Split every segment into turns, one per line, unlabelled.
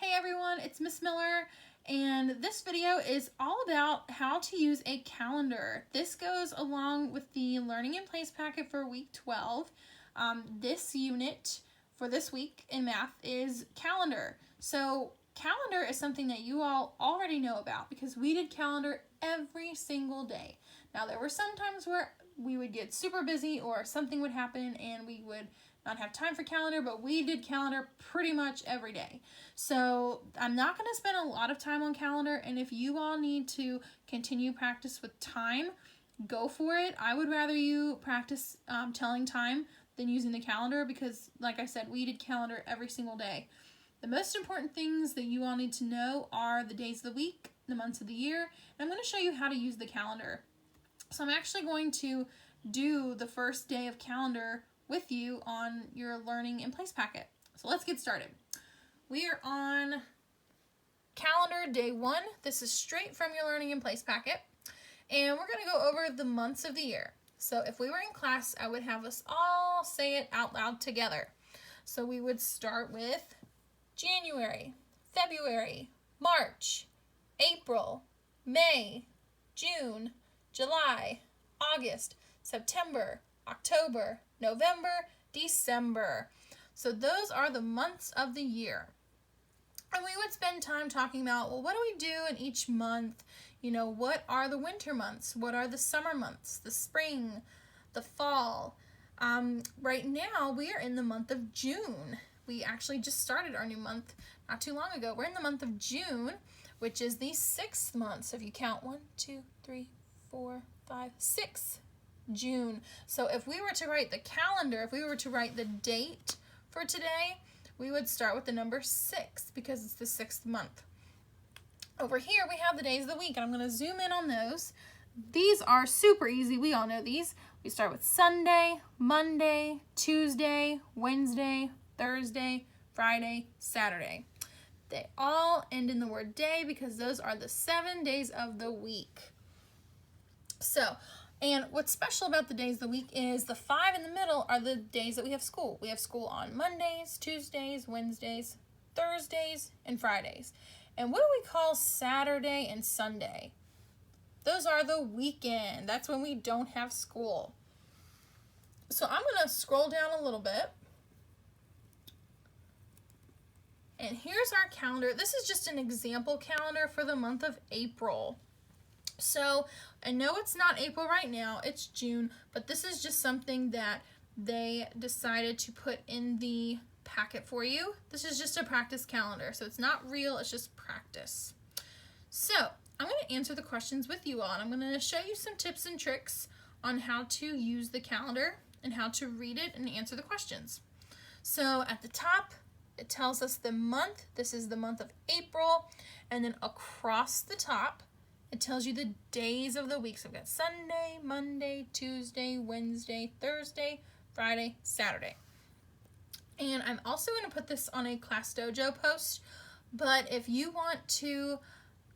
Hey everyone, it's Miss Miller, and this video is all about how to use a calendar. This goes along with the Learning in Place packet for week 12. This unit for this week in math is calendar. So calendar is something that you all already know about because we did calendar every single day. Now there were some times where we would get super busy or something would happen and we would not have time for calendar, but we did calendar pretty much every day. So I'm not going to spend a lot of time on calendar, and if you all need to continue practice with time, go for it. I would rather you practice telling time than using the calendar because, like I said, we did calendar every single day. The most important things that you all need to know are the days of the week, the months of the year, and I'm going to show you how to use the calendar. So I'm actually going to do the first day of calendar with you on your Learning in Place packet. So let's get started. We are on calendar day 1. This is straight from your Learning in Place packet. And we're going to go over the months of the year. So if we were in class, I would have us all say it out loud together. So we would start with January, February, March, April, May, June, July, August, September, October, November, December. So those are the months of the year. And we would spend time talking about, well, what do we do in each month? You know, what are the winter months? What are the summer months? The spring, the fall. Right now, we are in the month of June. We actually just started our new month not too long ago. We're in the month of June, which is the 6th month. So if you count 1, 2, 3, 4, 5, 6. June. So if we were to write the calendar, if we were to write the date for today, we would start with the number 6 because it's the 6th month. Over here we have the days of the week, and I'm going to zoom in on those. These are super easy. We all know these. We start with Sunday, Monday, Tuesday, Wednesday, Thursday, Friday, Saturday. They all end in the word day because those are the 7 days of the week. So, and what's special about the days of the week is the 5 in the middle are the days that we have school. We have school on Mondays, Tuesdays, Wednesdays, Thursdays, and Fridays. And what do we call Saturday and Sunday? Those are the weekend. That's when we don't have school. So I'm going to scroll down a little bit. And here's our calendar. This is just an example calendar for the month of April. So I know it's not April right now, it's June, but this is just something that they decided to put in the packet for you. This is just a practice calendar, so it's not real, it's just practice. So I'm going to answer the questions with you all, and I'm going to show you some tips and tricks on how to use the calendar and how to read it and answer the questions. So at the top, it tells us the month. This is the month of April, and then across the top, it tells you the days of the week. So we've got Sunday, Monday, Tuesday, Wednesday, Thursday, Friday, Saturday. And I'm also going to put this on a Class Dojo post, but if you want to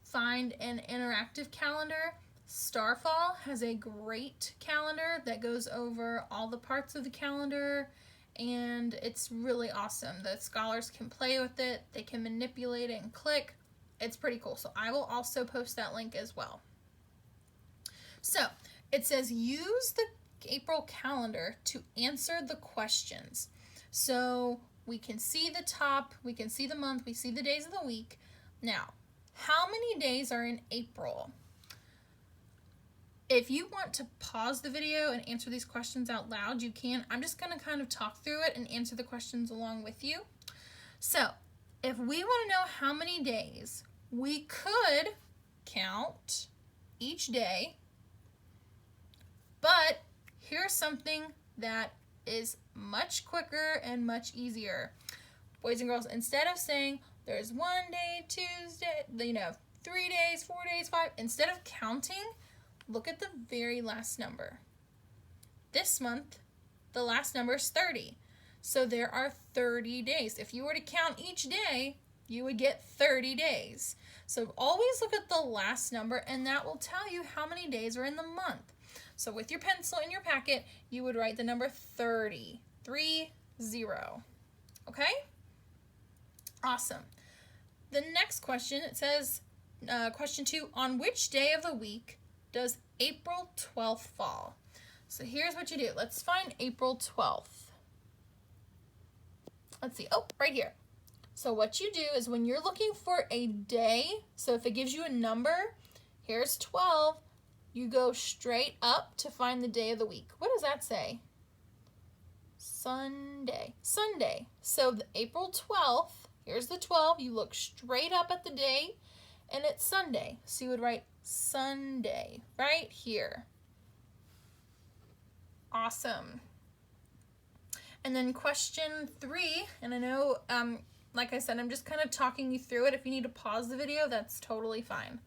find an interactive calendar, Starfall has a great calendar that goes over all the parts of the calendar, and it's really awesome. The scholars can play with it, they can manipulate it and click. It's pretty cool. So I will also post that link as well. So it says use the April calendar to answer the questions. So we can see the top, we can see the month, we see the days of the week. Now, how many days are in April? If you want to pause the video and answer these questions out loud, you can. I'm just going to kind of talk through it and answer the questions along with you. So if we want to know how many days, we could count each day, but here's something that is much quicker and much easier. Boys and girls, instead of saying there's 1 day, Tuesday, 3 days, 4 days, 5, instead of counting, look at the very last number. This month, the last number is 30. So there are 30 days. If you were to count each day, you would get 30 days. So always look at the last number, and that will tell you how many days are in the month. So with your pencil in your packet, you would write the number 30, 30. Okay? Awesome. the next question, it says, question 2, on which day of the week does April 12th fall? So here's what you do. Let's find April 12th. Let's see. Oh, right here. So what you do is when you're looking for a day, so if it gives you a number, here's 12, you go straight up to find the day of the week. What does that say? Sunday. Sunday. So the April 12th, here's the 12, you look straight up at the day, and it's Sunday. So you would write Sunday right here. Awesome. And then question 3, and I know, like I said, I'm just kind of talking you through it. If you need to pause the video, that's totally fine.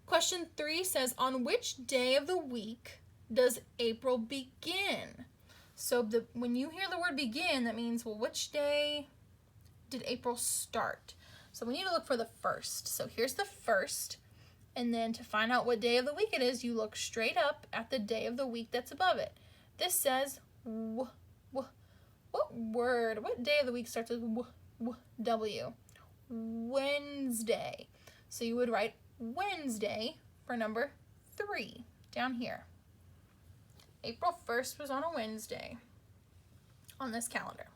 Question 3 says, on which day of the week does April begin? So when you hear the word begin, that means, well, which day did April start? So we need to look for the first. So here's the first. And then to find out what day of the week it is, you look straight up at the day of the week that's above it. This says, what day of the week starts with W? Wednesday. So you would write Wednesday for number 3 down here. April 1st was on a Wednesday on this calendar.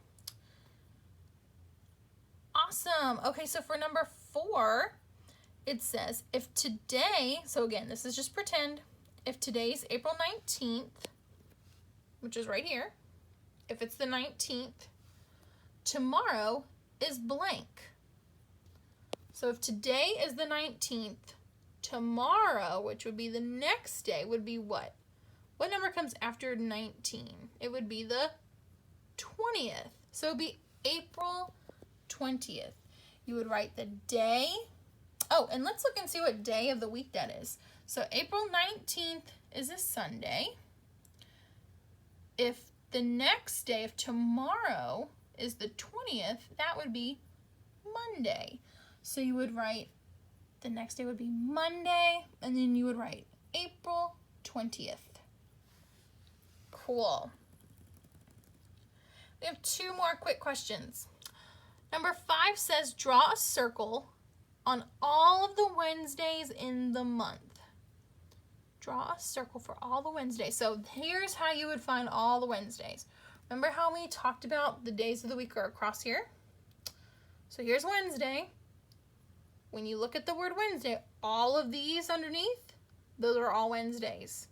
Awesome. Okay, so for number 4, it says, if today, so again, this is just pretend, if today's April 19th, which is right here, if it's the 19th, tomorrow is blank. So if today is the 19th, tomorrow, which would be the next day, would be what? What number comes after 19? It would be the 20th. So it would be April 20th. You would write the day. Oh, and let's look and see what day of the week that is. So April 19th is a Sunday. If the next day, if tomorrow is the 20th, that would be Monday. So you would write, the next day would be Monday, and then you would write April 20th. Cool. We have 2 more quick questions. Number 5 says, draw a circle on all of the Wednesdays in the month. Draw a circle for all the Wednesdays. So here's how you would find all the Wednesdays. Remember how we talked about the days of the week are across here? So here's Wednesday. When you look at the word Wednesday, all of these underneath, those are all Wednesdays.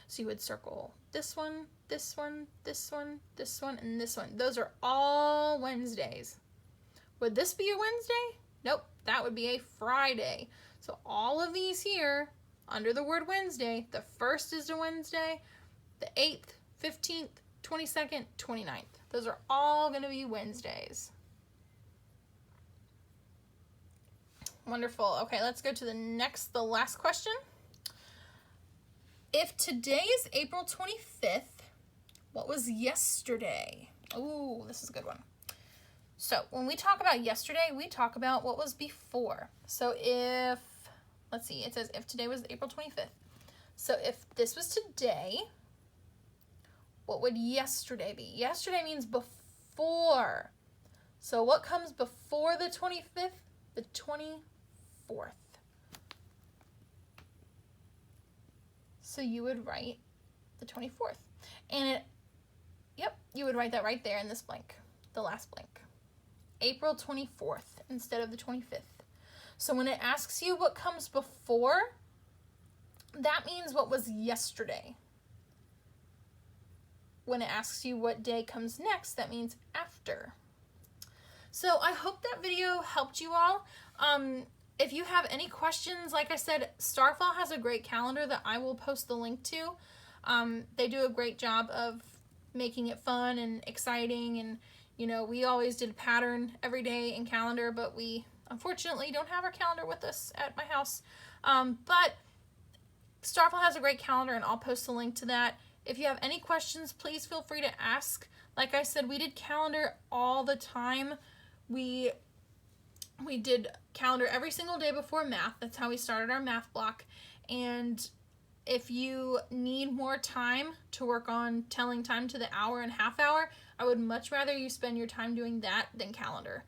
So you would circle this one, this one, this one, this one, and this one. Those are all Wednesdays. Would this be a Wednesday? Nope, that would be a Friday. So all of these here, under the word Wednesday, the 1st is a Wednesday, the 8th, 15th, 22nd, 29th. Those are all going to be Wednesdays. Wonderful. Okay, let's go to the last question. If today is April 25th, what was yesterday? Ooh, this is a good one. So when we talk about yesterday, we talk about what was before. So if, let's see, it says if today was April 25th. So if this was today, what would yesterday be? Yesterday means before. So what comes before the 25th? The 24th. So you would write the 24th. And you would write that right there in this blank, the last blank. April 24th instead of the 25th. So when it asks you what comes before, that means what was yesterday. When it asks you what day comes next, that means after. So I hope that video helped you all. If you have any questions, like I said, Starfall has a great calendar that I will post the link to. They do a great job of making it fun and exciting, and you know, we always did a pattern every day in calendar, but we unfortunately don't have our calendar with us at my house. But Starfall has a great calendar, and I'll post a link to that. If you have any questions, please feel free to ask. Like I said, we did calendar all the time. We did calendar every single day before math. That's how we started our math block. And if you need more time to work on telling time to the hour and half hour, I would much rather you spend your time doing that than calendar.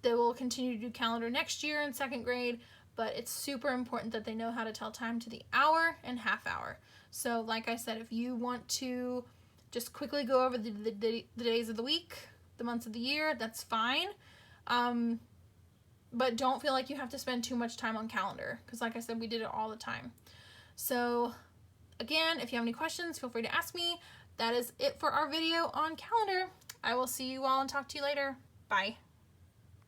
They will continue to do calendar next year in 2nd grade, but it's super important that they know how to tell time to the hour and half hour. So like I said, if you want to just quickly go over the days of the week, the months of the year, that's fine. But don't feel like you have to spend too much time on calendar, because like I said, we did it all the time. So again, if you have any questions, feel free to ask me. That is it for our video on calendar. I will see you all and talk to you later. Bye.